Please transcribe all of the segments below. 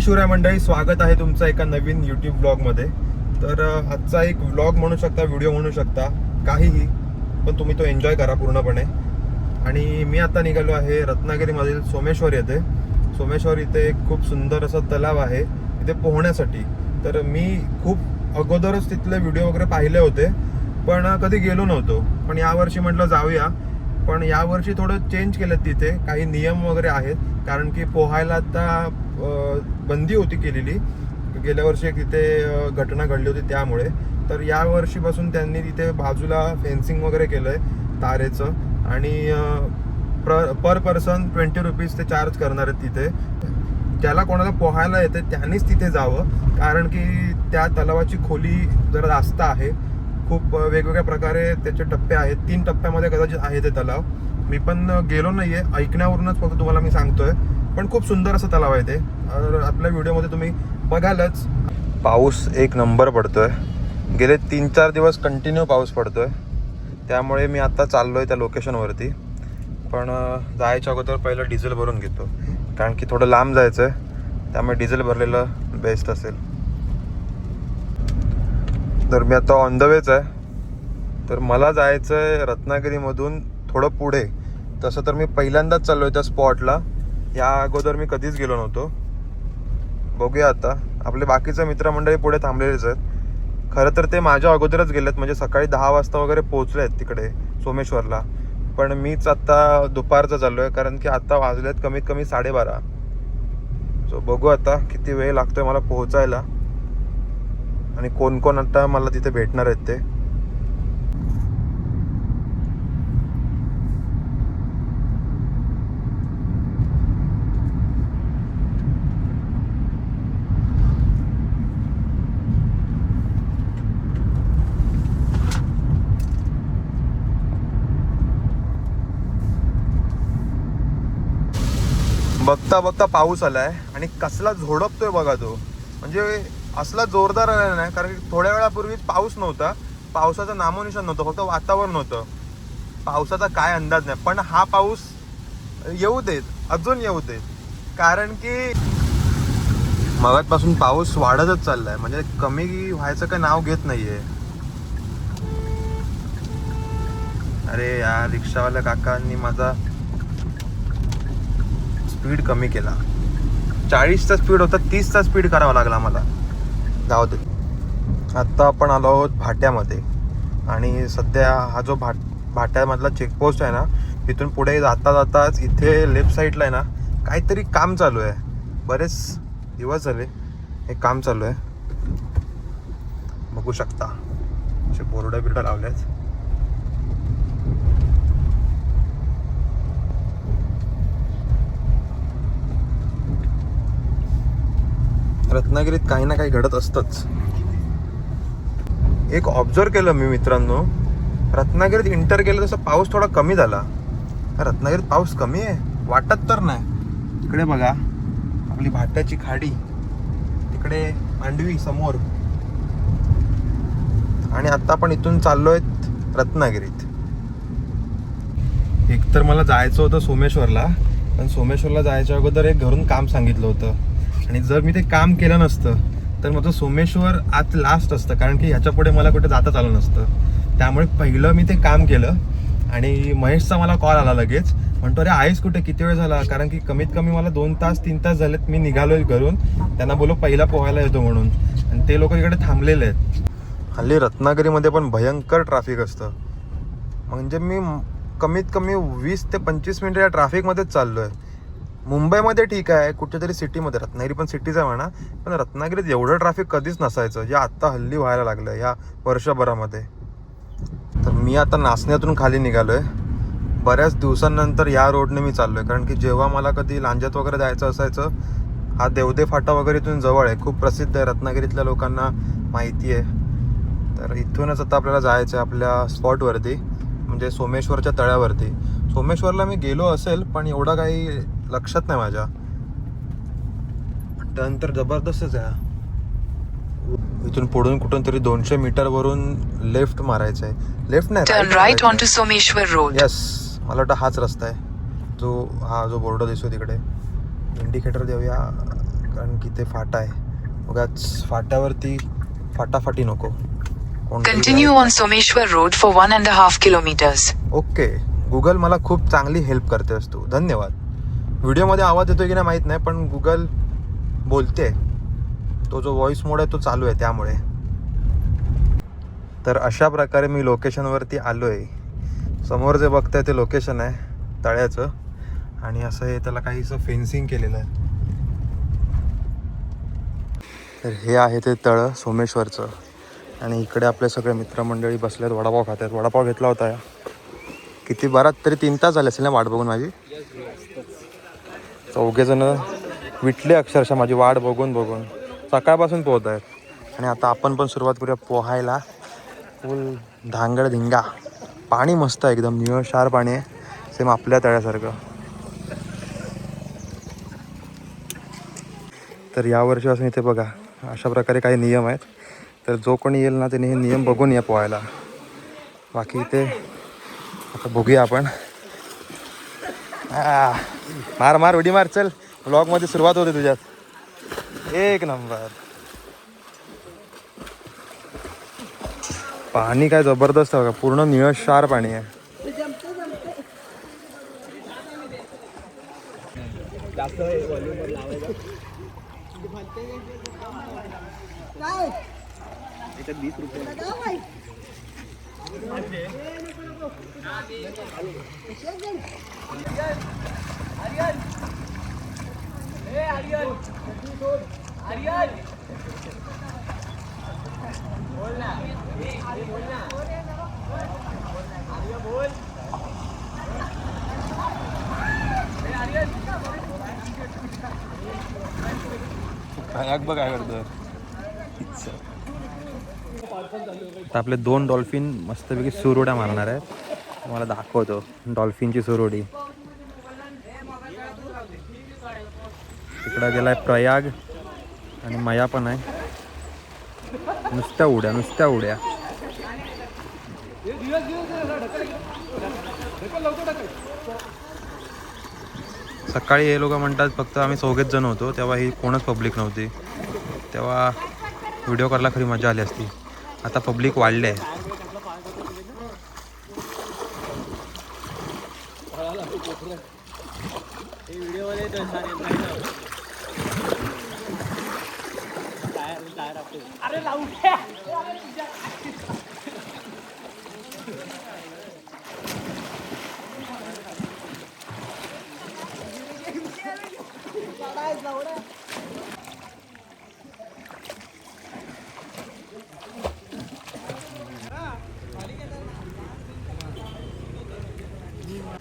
जय शिवराय मंडळी, स्वागत आहे तुमचं एका नवीन यूट्यूब ब्लॉगमध्ये. तर आजचा एक ब्लॉग म्हणू शकता, व्हिडिओ म्हणू शकता, काहीही, पण तुम्ही तो एन्जॉय करा पूर्णपणे. आणि मी आता निघालो आहे रत्नागिरीमधील सोमेश्वर येथे. सोमेश्वर इथे एक खूप सुंदर असं तलाव आहे इथे पोहण्यासाठी. तर मी खूप अगोदरच तिथले व्हिडिओ वगैरे पाहिले होते, पण कधी गेलो नव्हतो. पण यावर्षी म्हटलं जाऊया. पण यावर्षी थोडं चेंज केलं, तिथे काही नियम वगैरे आहेत, कारण की पोहायला आता बंदी होती केलेली. गेल्या वर्षी एक तिथे घटना घडली होती त्यामुळे. तर या वर्षीपासून त्यांनी तिथे बाजूला फेन्सिंग वगैरे केलं आहे तारेचं. आणि पर पर्सन 20 रुपीज ते चार्ज करणार आहेत तिथे. ज्याला कोणाला पोहायला येते त्यांनीच तिथे जावं, कारण की त्या तलावाची खोली जरा जास्त आहे. खूप वेगवेगळ्या प्रकारे त्याचे टप्पे आहेत. 3 टप्प्यामध्ये कदाचित आहे ते तलाव. मी पण गेलो नाहीये, ऐकण्यावरूनच फक्त तुम्हाला मी सांगतोय. पण खूप सुंदर असं तलाव आहे ते. आपल्या व्हिडिओमध्ये तुम्ही बघालच. पाऊस एक नंबर पडतोय. गेले 3-4 दिवस कंटिन्यू पाऊस पडतोय. त्यामुळे मी आता चाललोय त्या लोकेशनवरती. पण जायच्या अगोदर पहिलं डिझेल भरून घेतो, कारण की थोडं लांब जायचं आहे. त्यामुळे डिझेल भरलेलं बेस्ट असेल. तर मी आता ऑन द वेच आहे. तर मला जायचं आहे रत्नागिरीमधून थोडं पुढे. तसं तर मी पहिल्यांदाच चाललो आहे त्या स्पॉटला. या अगोदर मी कधीच गेलो नव्हतो. बघूया आता. आपले बाकीचे मित्रमंडळी पुढे थांबलेलेच आहेत. खरं तर ते माझ्या अगोदरच गेलेत, म्हणजे सकाळी 10 वाजता वगैरे पोहोचले आहेत तिकडे सोमेश्वरला. पण मीच आत्ता दुपारचं चाललो आहे, कारण की आत्ता वाजलेत कमीत कमी 12:30. सो बघू आता किती वेळ लागतोय मला पोहोचायला, आणि कोण कोण आता मला तिथे भेटणार आहेत ते. बघता बघता पाऊस आलाय, आणि कसला झोडपतोय बघा तो. म्हणजे असला जोरदार आला नाही, कारण की थोड्या वेळापूर्वी पाऊस नव्हता. पावसाचं नामोनिशाण नव्हतं, फक्त वातावरण होतं. पावसाचा काय अंदाज नाही. पण हा पाऊस येऊ देत, अजून येऊ देत, कारण की मगाचपासून पाऊस वाढतच चाललाय. म्हणजे कमी व्हायचं काय नाव घेत नाहीये. अरे या रिक्षावाल्या काकांनी माझा स्पीड कमी केला. 40चा स्पीड होता, 30चा स्पीड करावा लागला मला. जाऊ दे. आत्ता आपण आलो आहोत भाट्यामध्ये. आणि सध्या हा जो भाट्यामधला चेकपोस्ट आहे ना, तिथून पुढे जाता जाताच इथे लेफ्ट साईडला आहे ना काहीतरी काम चालू आहे. बरेच दिवस झाले हे काम चालू आहे. बघू शकता असे बोर्ड बिर्ड लावले आहेत. रत्नागिरीत काही ना काही घडत असतंच. एक ऑब्झर्व केलं मी मित्रांनो, रत्नागिरीत इंटर केलं तसं पाऊस थोडा कमी झाला. रत्नागिरीत पाऊस कमी आहे वाटत तर नाही. तिकडे बघा आपली भाट्याची खाडी, तिकडे मांडवी समोर. आणि आता आपण इथून चाललोय रत्नागिरीत. एक तर मला जायचं होतं सोमेश्वरला, पण सोमेश्वरला जायच्या अगोदर एक घरून काम सांगितलं होतं. आणि जर मी ते काम केलं नसतं तर माझं सोमेश्वर आज लास्ट असतं, कारण की ह्याच्या पुढे मला कुठे जाताच आलं नसतं. त्यामुळे पहिलं मी ते काम केलं. आणि महेशचा मला कॉल आला लगेच. म्हणतो अरे आहेस कुठे, किती वेळ झाला, कारण की कमीत कमी मला 2-3 तास झालेत मी निघालोय घरून. त्यांना बोलो पहिला पोहायला येतो म्हणून, आणि ते लोक इकडे थांबलेले आहेत. हल्ली रत्नागिरीमध्ये पण भयंकर ट्रॅफिक असतं. म्हणजे मी कमीत कमी 20 ते 25 मिनिटं या ट्रॅफिकमध्येच चाललो आहे. मुंबईमध्ये ठीक आहे, कुठेतरी सिटीमध्ये, रत्नागिरी पण सिटीच आहे म्हणा, पण रत्नागिरीत एवढं ट्रॅफिक कधीच नसायचं, जे आत्ता हल्ली व्हायला लागलं ह्या वर्षभरामध्ये. तर मी आता नाचण्यातून खाली निघालो आहे. बऱ्याच दिवसांनंतर या रोडने मी चाललो आहे, कारण की जेव्हा मला कधी लांजात वगैरे जायचं असायचं, हा देवदे फाटा वगैरे इथून जवळ आहे, खूप प्रसिद्ध आहे, रत्नागिरीतल्या लोकांना माहिती आहे. तर इथूनच आता आपल्याला जायचं आहे आपल्या स्पॉटवरती, म्हणजे सोमेश्वरच्या तळ्यावरती. सोमेश्वरला मी गेलो असेल, पण एवढं काही लक्षात नाही माझ्या. त्यानंतर जबरदस्तच आहे. इथून पुढून कुठून तरी 200 मीटरवरून लेफ्ट मारायचं आहे. लेफ्ट नाही, turn right on to Someshwar road. Yes, मला वाटतं हाच रस्ता आहे. जो बोर्ड दिसतो तिकडे. इंडिकेटर देऊया. कारण की ते फाटा आहे. उगाच फाट्यावरती फाटाफाटी नको. Continue on Someshwar Road for 1.5 kilometers. Okay. Google मला खूप चांगली हेल्प करतेस तू, धन्यवाद. व्हिडिओमध्ये आवाज येतोय की नाही माहीत नाही, पण गुगल बोलते. तो जो व्हॉइस मोड आहे तो चालू आहे त्यामुळे. तर अशा प्रकारे मी लोकेशनवरती आलो आहे. समोर जे बघताय ते लोकेशन आहे तळ्याचं, आणि असं हे त्याला काहीसं फेन्सिंग केलेलं आहे. तर हे आहे ते तळं सोमेश्वरचं, आणि इकडे आपले सगळे मित्रमंडळी बसलेत, वडापाव खात आहेत. वडापाव घेतला होता या किती बरात तरी 3 तास झाले असेल ना वाट बघून माझी. चौघेजण विटले अक्षरशः माझी वाट बघून बघून. सकाळपासून पोहत आहेत, आणि आता आपण पण सुरुवात करूया पोहायला. फुल धांगड धिंगा. पाणी मस्त आहे, एकदम निळशार पाणी आहे, सेम आपल्या तळ्यासारखं. तर यावर्षी असं इथे बघा अशा प्रकारे काही नियम आहेत. तर जो कोणी येईल ना त्याने हे नियम बघून या पोहायला. बाकी इथे आता बघूया आपण. मार मार उडी मार, चल. व्लॉगमध्ये सुरुवात होते तुझ्यात. एक नंबर. पाणी काय जबरदस्त आहे बघा, पूर्ण निळशार पाणी आहे. काय बघ काय करतो. आता आपले 2 डॉल्फिन मस्तपैकी सुरोड्या मारणार आहेत. तुम्हाला दाखवतो डॉल्फिनची सुरोडी. तिकडं गेलाय प्रयाग, आणि मया पण आहे. नुसत्या उड्या नुसत्या उड्या. सकाळी हे लोक म्हणतात फक्त आम्ही 4 जण होतो, तेव्हा ही कोणच पब्लिक नव्हती. तेव्हा व्हिडिओ करायला खरी मजा आली असती. आता पब्लिक वाढले आहे.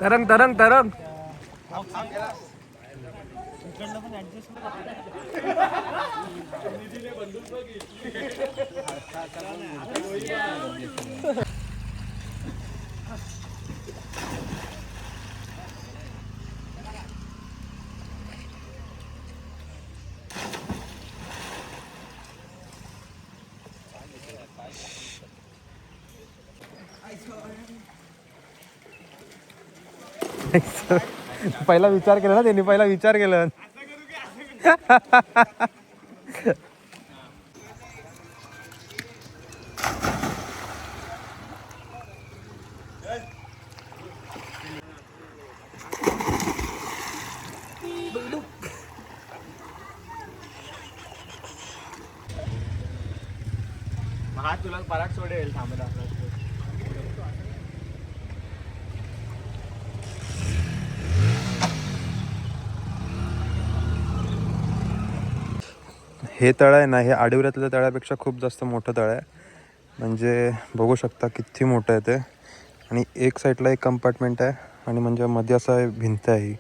तरंग तरंग तरंग. पहिला विचार केला ना त्यांनी, पहिला विचार केला. हात तुला पराग सोडेल थांबला. हे तळं आहे ना, हे आडिवऱ्यातल्या तळ्यापेक्षा खूप जास्त मोठं तळं आहे. म्हणजे बघू शकता किती मोठं आहे ते. आणि एक साईडला एक कंपार्टमेंट आहे, आणि म्हणजे मध्ये असं भिंत आहे.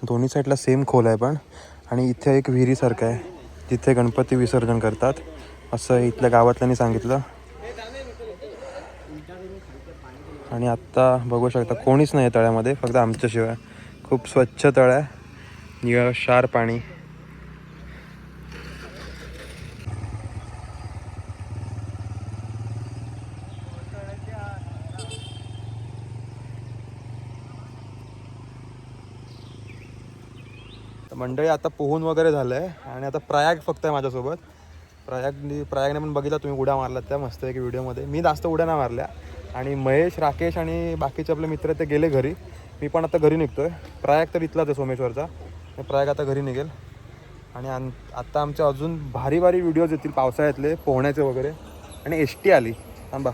दोन्ही साईडला सेम खोल आहे पण. आणि इथे एक विहिरीसारखं आहे जिथे गणपती विसर्जन करतात, असं इथल्या गावातल्यांनी सांगितलं. आणि आत्ता बघू शकता कोणीच नाही तळ्यामध्ये, फक्त आमच्याशिवाय. खूप स्वच्छ तळं आहे, निळशार पाणी. मंडळी आता पोहून वगैरे झालं आहे आणि आता प्रयाग फक्त आहे माझ्यासोबत. प्रयागने पण बघितला तुम्ही उड्या मारलात त्या मस्त एक व्हिडिओमध्ये. मी जास्त उड्या नाही मारल्या. आणि महेश, राकेश आणि बाकीचे आपले मित्र ते गेले घरी. मी पण आता घरी निघतो आहे. प्रयाग तर इथलाच आहे सोमेश्वरचा. प्रयाग आता घरी निघेल. आणि आता आमचे अजून भारी भारी व्हिडिओज येतील पावसाळ्यातले पोहण्याचे वगैरे. आणि एस.टी. आली थांबा.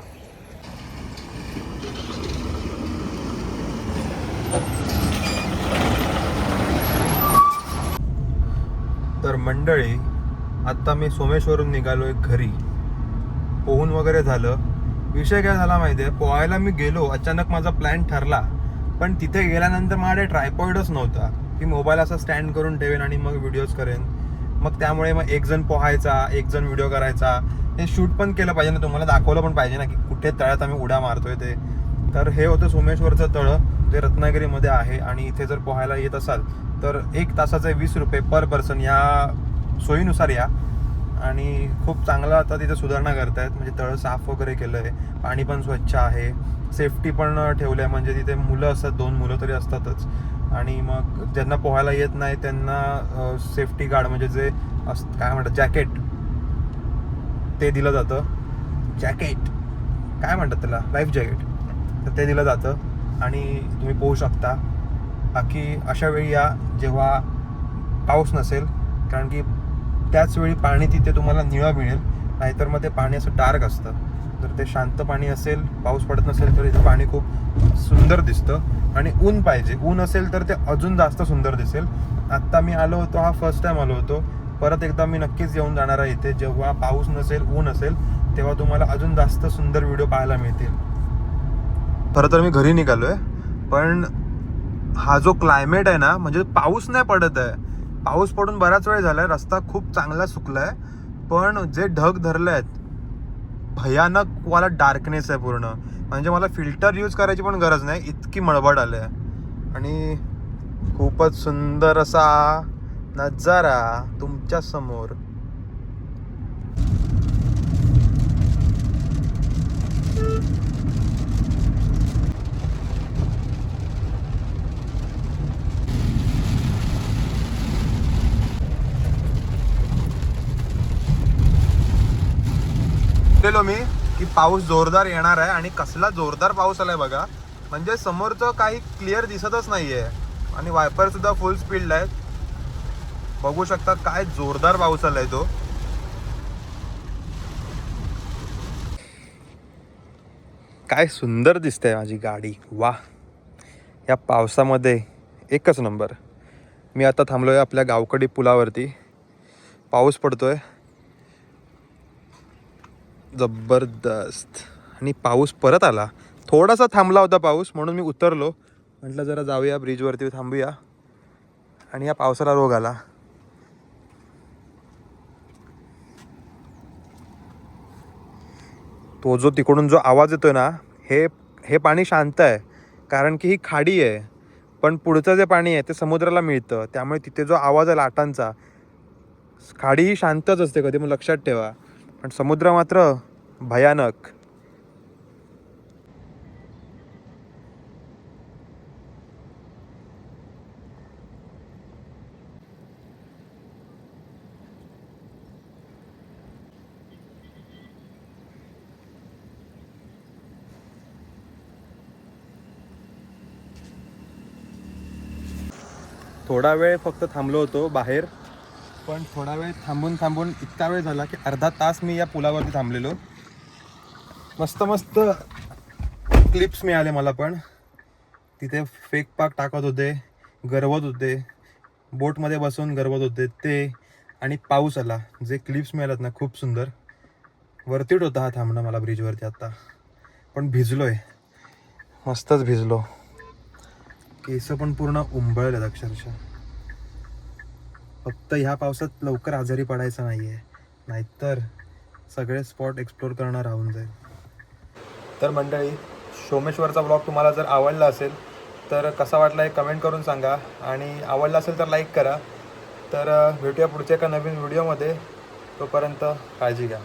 तर मंडळी आत्ता मी सोमेश्वरून निघालो आहे घरी. पोहून वगैरे झालं. विषय काय झाला माहिती आहे, पोहायला मी गेलो, अचानक माझा प्लॅन ठरला. पण तिथे गेल्यानंतर माझ्याकडे ट्रायपॉइडच नव्हता की मोबाईल असा स्टँड करून ठेवेन आणि मग व्हिडिओज करेन. मग त्यामुळे मग एक जण पोहायचा, एक जण व्हिडिओ करायचा. हे शूट पण केलं पाहिजे ना, तुम्हाला दाखवलं पण पाहिजे ना की कुठे तळ्यात आम्ही उड्या मारतोय ते. तर हे होतं सोमेश्वरचं तळं, जे रत्नागिरीमध्ये आहे. आणि इथे जर पोहायला येत असाल तर 1 तासाचे 20 रुपये पर पर्सन या सोयीनुसार या. आणि खूप चांगलं आता तिथे सुधारणा करतायत, म्हणजे तळं साफ वगैरे केलं आहे, पाणी पण स्वच्छ आहे, सेफ्टी पण ठेवलं आहे. म्हणजे तिथे मुलं असतात, 2 मुलं तरी असतातच. आणि मग ज्यांना पोहायला येत नाही त्यांना सेफ्टी गार्ड म्हणजे जे काय म्हणतात जॅकेट ते दिलं जातं. जॅकेट काय म्हणतात त्याला, लाईफ जॅकेट, तर ते दिलं जातं आणि तुम्ही पोहू शकता. बाकी अशा वेळी या जेव्हा पाऊस नसेल, कारण की त्याच वेळी पाणी तिथे तुम्हाला निळं मिळेल. नाहीतर मग ते पाणी असं डार्क असतं. जर ते शांत पाणी असेल, पाऊस पडत नसेल तर इथे पाणी खूप सुंदर दिसतं. आणि ऊन पाहिजे, ऊन असेल तर ते अजून जास्त सुंदर दिसेल. आत्ता मी आलो होतो, हा फर्स्ट टाइम आलो होतो. परत एकदा मी नक्कीच येऊन जाणार आहे इथे. जेव्हा पाऊस नसेल, ऊन असेल, तेव्हा तुम्हाला अजून जास्त सुंदर व्हिडिओ पाहायला मिळतील. खरं तर मी घरी निघालो आहे, पण हा जो क्लायमेट आहे ना, म्हणजे पाऊस नाही पडत आहे. पाऊस पडून बराच वेळ झालाय, रस्ता खूप चांगला सुकलाय. पण जे ढग धरले आहेत, भयानक वाला डार्कनेस आहे पूर्ण. म्हणजे मला फिल्टर यूज करायची पण गरज नाही, इतकी मळबड आली आहे. आणि खूपच सुंदर असा नजारा तुमच्या समोर. मी की पाऊस जोरदार येणार आहे आणि कसला जोरदार पाऊस आलाय बघा. म्हणजे समोरचं काही क्लिअर दिसतच नाहीये. आणि वायपर सुद्धा फुल स्पीडला आहेत. बघू शकता काय जोरदार पाऊस आलाय तो. काय सुंदर दिसते माझी गाडी, वा. या पावसामध्ये एकच नंबर. मी आता थांबलोय आपल्या गावकडी पुलावरती. पाऊस पडतोय जबरदस्त. आणि पाऊस परत आला. थोडासा थांबला होता पाऊस, म्हणून मी उतरलो. म्हटलं जरा जाऊया ब्रिजवरती, थांबूया. आणि या पावसाला रोग आला. तो जो तिकडून जो आवाज येतोय ना, हे पाणी शांत आहे, कारण की ही खाडी आहे. पण पुढचं जे पाणी आहे ते समुद्राला मिळतं. त्यामुळे तिथे जो आवाज आहे लाटांचा, खाडी ही शांतच असते कधी, मग लक्षात ठेवा. पण समुद्र मात्र भयानक. थोडा वेळ फक्त थांबलो होतो बाहेर, पण थोडा वेळ थांबून इतका वेळ झाला की अर्धा तास मी या पुलावरती थांबलेलो. मस्त मस्त क्लिप्स मिळाले मला. पण तिथे फेक पाक टाकत होते, गरवत होते, बोटमध्ये बसून गरवत होते ते. आणि पाऊस आला. जे क्लिप्स मिळालेत ना, खूप सुंदर. वरतीट होता हा थांबणं मला ब्रिजवरती आता. पण भिजलोय, मस्तच भिजलो. केस पण पूर्ण उंबळलेत अक्षरशः. फक्त ह्या पावसात लवकर आजारी पडायचं नाहीये, नाहीतर सगळे स्पॉट एक्सप्लोर करणं राहून जाईल. तर मंडळी, सोमेश्वरचा ब्लॉग तुम्हाला जर आवडला असेल तर कसा वाटला हे कमेंट करून सांगा. आणि आवडला असेल तर लाईक करा. तर भेटूया पुढच्या एका नवीन व्हिडिओमध्ये. तोपर्यंत काळजी घ्या.